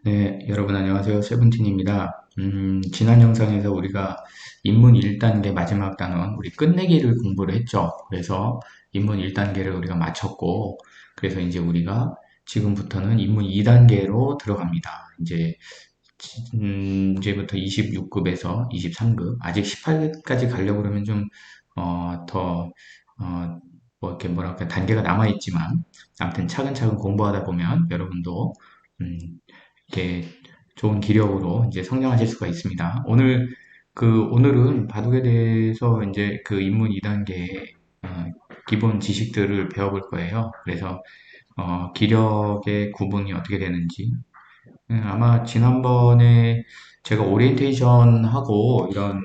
네, 여러분 안녕하세요. 세븐틴입니다. 지난 영상에서 우리가 인문 1단계 마지막 단원, 우리 끝내기를 공부를 했죠. 그래서 인문 1단계를 우리가 마쳤고, 그래서 이제 우리가 지금부터는 인문 2단계로 들어갑니다. 이제부터 26급에서 23급, 아직 18급까지 가려고 그러면 좀, 더, 뭐 이렇게 뭐랄까, 단계가 남아있지만, 아무튼 차근차근 공부하다 보면 여러분도, 음, 이렇게 좋은 기력으로 이제 성장하실 수가 있습니다. 오늘은 바둑에 대해서 이제 그 입문 2단계 기본 지식들을 배워볼 거예요. 그래서 기력의 구분이 어떻게 되는지 아마 지난번에 제가 오리엔테이션 하고 이런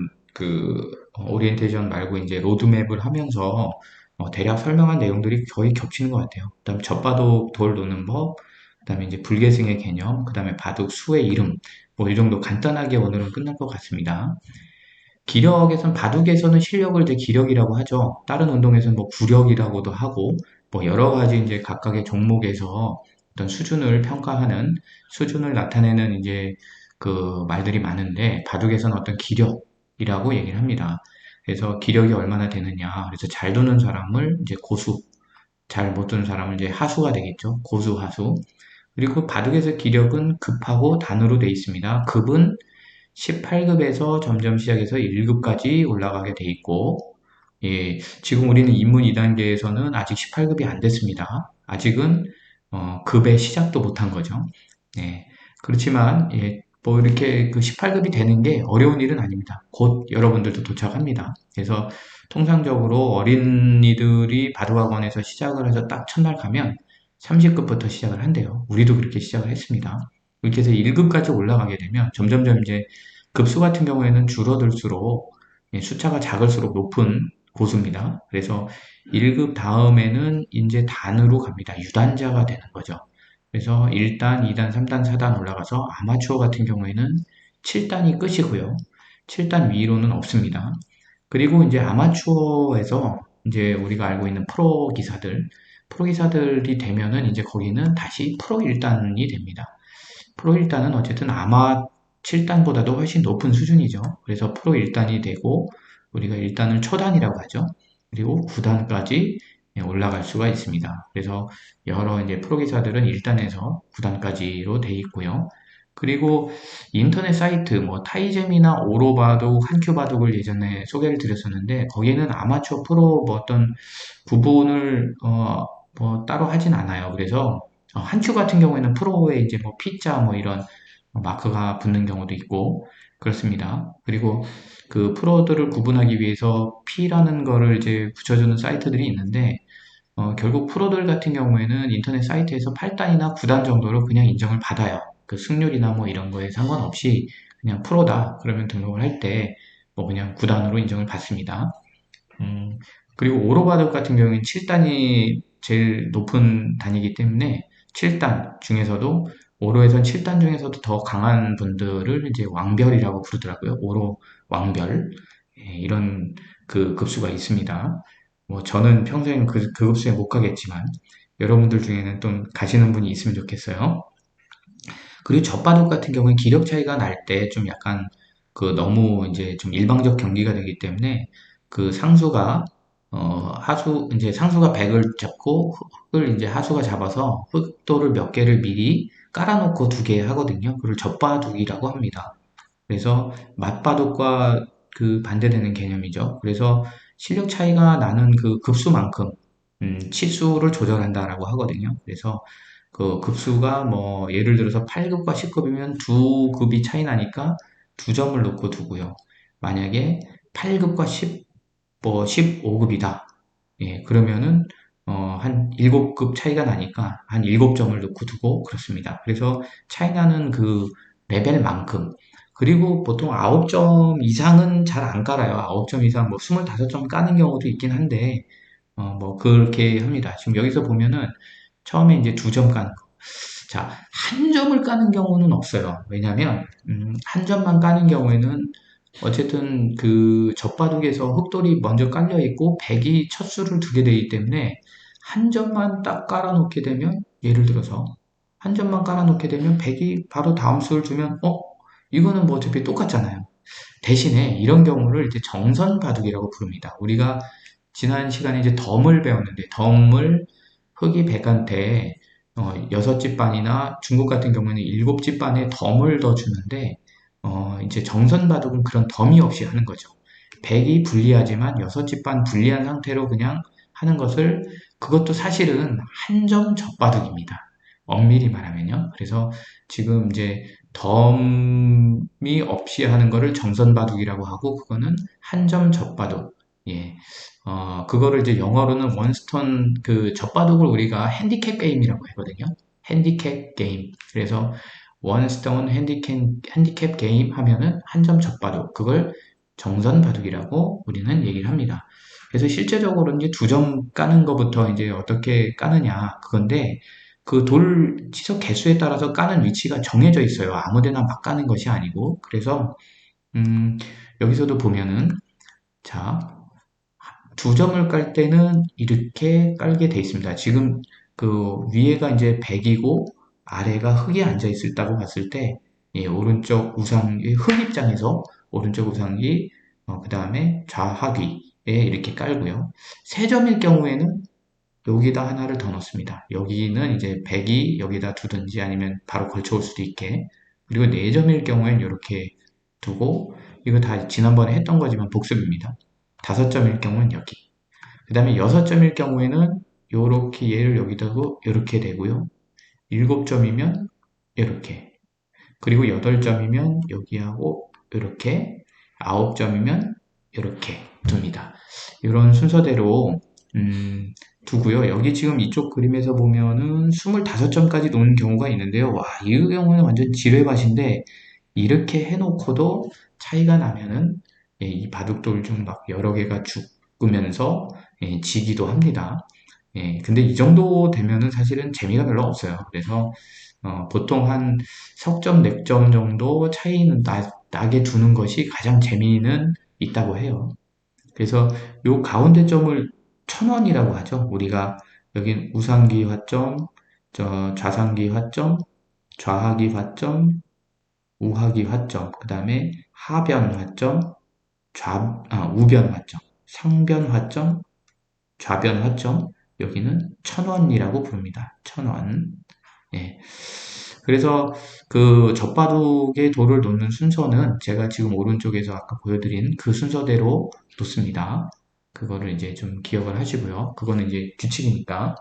오리엔테이션 말고 이제 로드맵을 하면서 대략 설명한 내용들이 거의 겹치는 것 같아요. 그다음 젖바둑 돌 노는 법, 그다음에 이제 불계승의 개념, 그다음에 바둑 수의 이름, 뭐 이 정도 간단하게 오늘은 끝날 것 같습니다. 기력에선 바둑에서는 실력을 이제 기력이라고 하죠. 다른 운동에서는 뭐 구력이라고도 하고 뭐 여러 가지 이제 각각의 종목에서 어떤 수준을 평가하는 수준을 나타내는 이제 그 말들이 많은데 바둑에서는 어떤 기력이라고 얘기를 합니다. 그래서 기력이 얼마나 되느냐. 그래서 잘 두는 사람을 이제 고수, 잘 못 두는 사람을 이제 하수가 되겠죠. 고수, 하수. 그리고 바둑에서 기력은 급하고 단으로 되어 있습니다. 급은 18급에서 점점 시작해서 1급까지 올라가게 돼 있고, 예, 지금 우리는 입문 2단계에서는 아직 18급이 안 됐습니다. 아직은 급의 시작도 못한 거죠. 예, 그렇지만 예, 뭐 이렇게 그 18급이 되는 게 어려운 일은 아닙니다. 곧 여러분들도 도착합니다. 그래서 통상적으로 어린이들이 바둑학원에서 시작을 해서 딱 첫날 가면 30급부터 시작을 한대요. 우리도 그렇게 시작을 했습니다. 그렇게 해서 1급까지 올라가게 되면 점점점 이제 급수 같은 경우에는 줄어들수록 예, 숫자가 작을수록 높은 고수입니다. 그래서 1급 다음에는 이제 단으로 갑니다. 유단자가 되는 거죠. 그래서 1단, 2단, 3단, 4단 올라가서 아마추어 같은 경우에는 7단이 끝이고요. 7단 위로는 없습니다. 그리고 이제 아마추어에서 이제 우리가 알고 있는 프로 기사들이 되면은 이제 거기는 다시 프로 1단이 됩니다. 프로 1단은 어쨌든 아마 7단보다도 훨씬 높은 수준이죠. 그래서 프로 1단이 되고 우리가 1단을 초단이라고 하죠. 그리고 9단까지 올라갈 수가 있습니다. 그래서 여러 이제 프로 기사들은 1단에서 9단까지로 돼 있고요. 그리고 인터넷 사이트 뭐 타이잼이나 오로바둑, 한큐바둑을 예전에 소개를 드렸었는데 거기는 아마추어 프로 뭐 어떤 구분을 뭐 따로 하진 않아요. 그래서 한큐 같은 경우에는 프로에 이제 뭐 P자 뭐 이런 마크가 붙는 경우도 있고 그렇습니다. 그리고 그 프로들을 구분하기 위해서 P라는 거를 이제 붙여주는 사이트들이 있는데 결국 프로들 같은 경우에는 인터넷 사이트에서 8단이나 9단 정도로 그냥 인정을 받아요. 그 승률이나 뭐 이런 거에 상관없이 그냥 프로다 그러면 등록을 할 때 뭐 그냥 9단으로 인정을 받습니다. 음, 그리고 오로바둑 같은 경우에는 7단이 제일 높은 단이기 때문에 7단 중에서도 오로에선 7단 중에서도 더 강한 분들을 이제 왕별이라고 부르더라고요. 오로 왕별 예, 이런 그 급수가 있습니다. 뭐 저는 평생 그 급수에 못 가겠지만 여러분들 중에는 또 가시는 분이 있으면 좋겠어요. 그리고 젖바둑 같은 경우는 기력 차이가 날 때 좀 약간 그 너무 이제 좀 일방적 경기가 되기 때문에 그 상수가 하수 이제 상수가 100을 잡고 흙을 이제 하수가 잡아서 흙돌을 몇 개를 미리 깔아놓고 두 개 하거든요. 그걸 젖바둑이라고 합니다. 그래서 맞바둑과 그 반대되는 개념이죠. 그래서 실력 차이가 나는 그 급수만큼 치수를 조절한다라고 하거든요. 그래서 그 급수가 뭐 예를 들어서 8급과 10급이면 두 급이 차이 나니까 두 점을 놓고 두고요. 만약에 8급과 10, 뭐 15급이다. 예, 그러면은 한 7급 차이가 나니까 한 7점을 놓고 두고 그렇습니다. 그래서 차이 나는 그 레벨만큼 그리고 보통 9점 이상은 잘 안 깔아요. 9점 이상 뭐 25점 까는 경우도 있긴 한데 뭐 그렇게 합니다. 지금 여기서 보면은 처음에 이제 2점 까는 거. 자, 한 점을 까는 경우는 없어요. 왜냐면 한 점만 까는 경우에는 어쨌든 그 젖바둑에서 흙돌이 먼저 깔려 있고 백이 첫 수를 두게 되기 때문에 한 점만 딱 깔아놓게 되면 예를 들어서 한 점만 깔아놓게 되면 100이 바로 다음 수를 주면, 이거는 뭐 어차피 똑같잖아요. 대신에 이런 경우를 이제 정선 바둑이라고 부릅니다. 우리가 지난 시간에 이제 덤을 배웠는데, 덤을 흑이 백한테 6집 반이나 중국 같은 경우에는 7집 반에 덤을 더 주는데, 이제 정선 바둑은 그런 덤이 없이 하는 거죠. 백이 불리하지만 6집 반 불리한 상태로 그냥 하는 것을, 그것도 사실은 한 점 젖바둑입니다. 엄밀히 말하면요. 그래서 지금 이제 덤이 없이 하는 거를 정선 바둑이라고 하고, 그거는 한 점 젖바둑. 예. 그거를 이제 영어로는 원스톤, 그 젖바둑을 우리가 핸디캡 게임이라고 하거든요. 핸디캡 게임. 그래서 원스톤 핸디캡 게임 하면은 한 점 젖바둑. 그걸 정선 바둑이라고 우리는 얘기를 합니다. 그래서 실제적으로 이제 2점 까는 것부터 이제 어떻게 까느냐 그건데, 그 돌 치석 개수에 따라서 까는 위치가 정해져 있어요. 아무데나 막 까는 것이 아니고. 그래서 음, 여기서도 보면은, 자, 2점을 깔 때는 이렇게 깔게 돼 있습니다. 지금 그 위에가 이제 백이고 아래가 흑이 앉아 있다고 봤을 때, 예, 오른쪽 우상이 흑 입장에서 오른쪽 우상이, 그 다음에 좌하귀에 이렇게 깔고요. 3점일 경우에는 여기다 하나를 더 넣습니다. 여기는 이제 백이 여기다 두든지 아니면 바로 걸쳐올 수도 있게. 그리고 4점일 경우에는 이렇게 두고, 이거 다 지난번에 했던 거지만 복습입니다. 5점일 경우는 여기. 그 다음에 6점일 경우에는 요렇게 얘를 여기다 두고 이렇게 되고요. 7점이면 이렇게. 그리고 8점이면 여기하고 이렇게. 9점이면 이렇게 둡니다. 이런 순서대로 두고요. 여기 지금 이쪽 그림에서 보면은 25점까지 놓는 경우가 있는데요. 와, 이 경우는 완전 지뢰밭인데, 이렇게 해놓고도 차이가 나면은, 예, 이 바둑돌 중 막 여러 개가 죽으면서, 예, 지기도 합니다. 예, 근데 이 정도 되면은 사실은 재미가 별로 없어요. 그래서 보통 한 석점, 4점 정도 차이는 나게 두는 것이 가장 재미는 있다고 해요. 그래서 요 가운데 점을 천원이라고 하죠. 우리가 여긴 우상기 화점, 좌상기 화점, 좌하기 화점, 우하기 화점, 그 다음에 하변 화점, 우변 화점, 상변 화점, 좌변 화점, 여기는 천원이라고 부릅니다. 천원. 예. 그래서 그 젖바둑에 돌을 놓는 순서는 제가 지금 오른쪽에서 아까 보여드린 그 순서대로 놓습니다. 그거를 이제 좀 기억을 하시고요. 그거는 이제 규칙이니까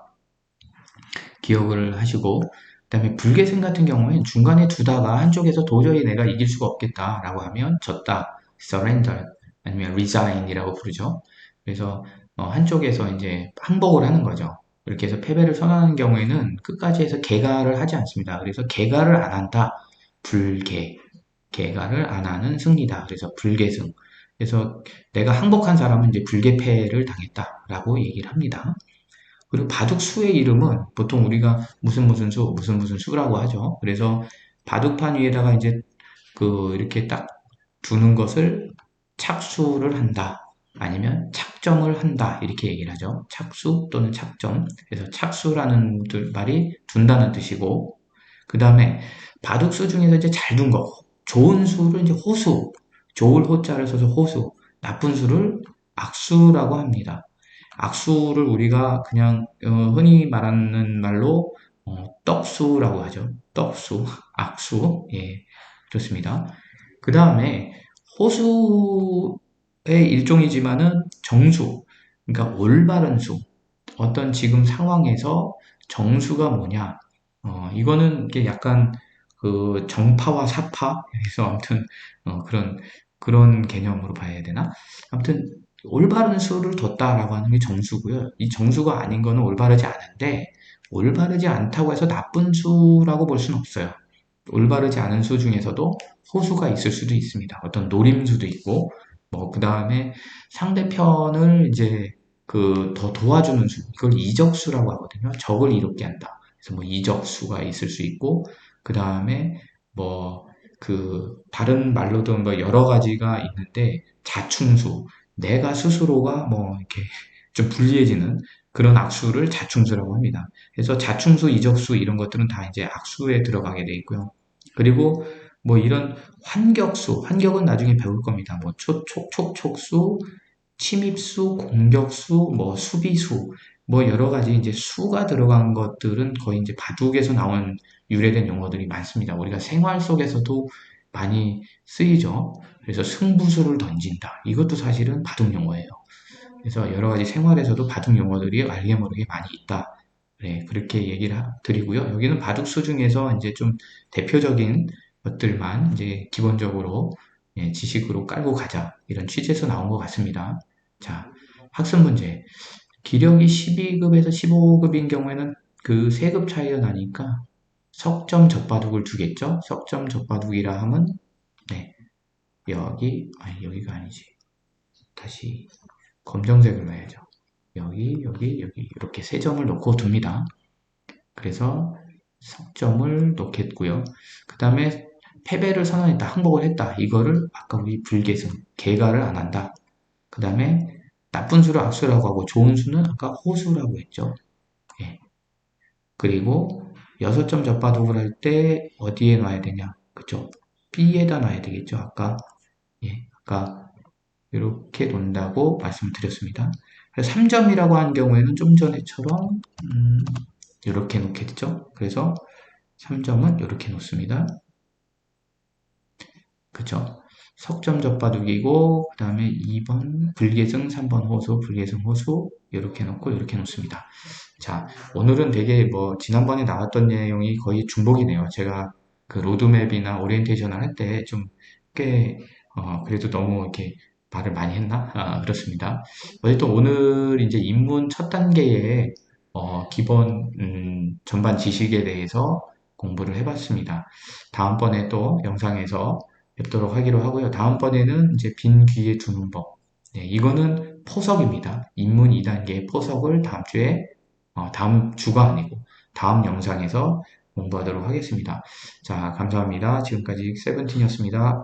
기억을 하시고, 그다음에 불계승 같은 경우엔 중간에 두다가 한쪽에서 도저히 내가 이길 수가 없겠다라고 하면 졌다, surrender, 아니면 resign이라고 부르죠. 그래서 한쪽에서 이제 항복을 하는 거죠. 이렇게 해서 패배를 선언하는 경우에는 끝까지 해서 개가를 하지 않습니다. 그래서 개가를 안 한다, 불개. 개가를 안 하는 승리다. 그래서 불계승. 그래서 내가 항복한 사람은 이제 불개패를 당했다라고 얘기를 합니다. 그리고 바둑수의 이름은 보통 우리가 무슨 무슨 수, 무슨 무슨 수라고 하죠. 그래서 바둑판 위에다가 이제 그 이렇게 딱 두는 것을 착수를 한다. 아니면 착점을 한다. 이렇게 얘기를 하죠. 착수 또는 착점. 그래서 착수라는 말이 둔다는 뜻이고, 그 다음에 바둑수 중에서 이제 잘 둔 거, 좋은 수를 이제 호수, 좋을 호자를 써서 호수, 나쁜 수를 악수라고 합니다. 악수를 우리가 그냥 흔히 말하는 말로 떡수라고 하죠. 떡수, 악수, 예, 좋습니다. 그 다음에 호수의 일종이지만은 정수, 그러니까 올바른 수, 어떤 지금 상황에서 정수가 뭐냐, 이거는 이게 약간 그 정파와 사파, 그래서 아무튼 그런 개념으로 봐야 되나? 아무튼 올바른 수를 뒀다라고 하는 게 정수고요. 이 정수가 아닌 거는 올바르지 않은데, 올바르지 않다고 해서 나쁜 수라고 볼 수는 없어요. 올바르지 않은 수 중에서도 호수가 있을 수도 있습니다. 어떤 노림수도 있고, 뭐, 그 다음에 상대편을 이제 더 도와주는 수, 이걸 이적수라고 하거든요. 적을 이롭게 한다. 그래서 뭐 이적수가 있을 수 있고, 그 다음에 뭐, 다른 말로도 뭐 여러 가지가 있는데, 자충수, 내가 스스로가 뭐, 이렇게 좀 불리해지는 그런 악수를 자충수라고 합니다. 그래서 자충수, 이적수 이런 것들은 다 이제 악수에 들어가게 돼 있고요. 그리고 뭐 이런 환격수, 환격은 나중에 배울 겁니다. 뭐 촉촉촉촉수, 침입수, 공격수, 뭐 수비수, 뭐 여러 가지 이제 수가 들어간 것들은 거의 이제 바둑에서 나온 유래된 용어들이 많습니다. 우리가 생활 속에서도 많이 쓰이죠. 그래서 승부수를 던진다. 이것도 사실은 바둑 용어예요. 그래서 여러 가지 생활에서도 바둑 용어들이 알게 모르게 많이 있다. 네, 그렇게 얘기를 드리고요. 여기는 바둑수 중에서 이제 좀 대표적인 것들만 이제 기본적으로 예, 지식으로 깔고 가자. 이런 취지에서 나온 것 같습니다. 자, 학습 문제. 기력이 12급에서 15급인 경우에는 그 3급 차이가 나니까 석점 젖바둑을 두겠죠? 석점 젖바둑이라 하면 네, 아니 여기가 아니지. 다시 검정색으로 해야죠. 여기 이렇게 3점을 놓고 둡니다. 그래서 석점을 놓겠고요. 그 다음에 패배를 선언했다, 항복을 했다. 이거를 아까 우리 불계승, 개가를 안 한다. 그 다음에 나쁜 수를 악수라고 하고 좋은 수는 아까 호수라고 했죠. 예. 그리고 6점 젖바둑을 할 때 어디에 놔야 되냐? 그죠? B에다 놔야 되겠죠. 아까 이렇게 놓는다고 말씀을 드렸습니다. 3점이라고 한 경우에는 좀 전에처럼 이렇게 놓겠죠. 그래서 3점은 이렇게 놓습니다. 그죠? 석점 젖바둑이고 그 다음에 2번 불계승, 3번 호수, 불계승 호수 이렇게 놓고 이렇게 놓습니다. 자, 오늘은 되게 뭐 지난번에 나왔던 내용이 거의 중복이네요. 제가 그 로드맵이나 오리엔테이션을 할 때 좀 꽤 그래도 너무 이렇게 말을 많이 했나? 그렇습니다. 어쨌든 오늘 이제 입문 첫 단계의 기본 전반 지식에 대해서 공부를 해봤습니다. 다음번에 또 영상에서 뵙도록 하기로 하고요. 다음번에는 이제 빈 귀에 두는 법. 네, 이거는 포석입니다. 입문 2단계의 포석을 다음 주에, 다음 주가 아니고 다음 영상에서 공부하도록 하겠습니다. 자, 감사합니다. 지금까지 세븐틴이었습니다.